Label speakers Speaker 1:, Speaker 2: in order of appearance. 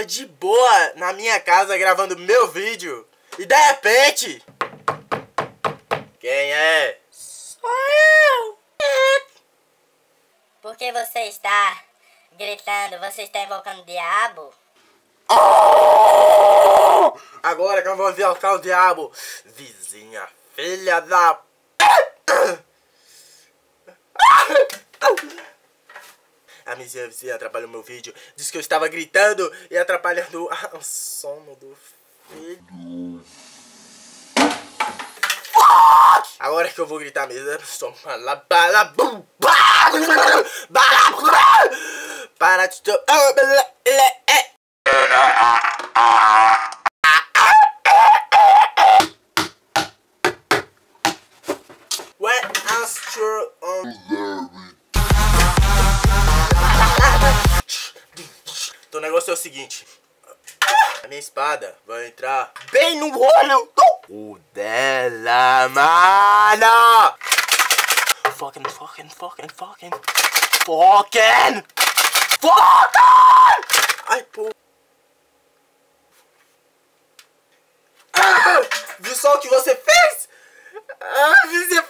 Speaker 1: tava de boa na minha casa gravando meu vídeo. E de repente... Quem é? Sou eu.
Speaker 2: Por que você está gritando? Você está invocando o diabo?
Speaker 1: Oh! Agora que eu vou invocar o diabo. Vizinha, filha da... A minha vizinha atrapalhou meu vídeo. Disse que eu estava gritando e atrapalhando o sono do filho. Agora que eu vou gritar mesmo. Para de... What Astro on... Então o negócio é o seguinte. A minha espada vai entrar bem no olho do dela, mano. Fucking. Ai, pô. Viu só o que você fez? Vizinha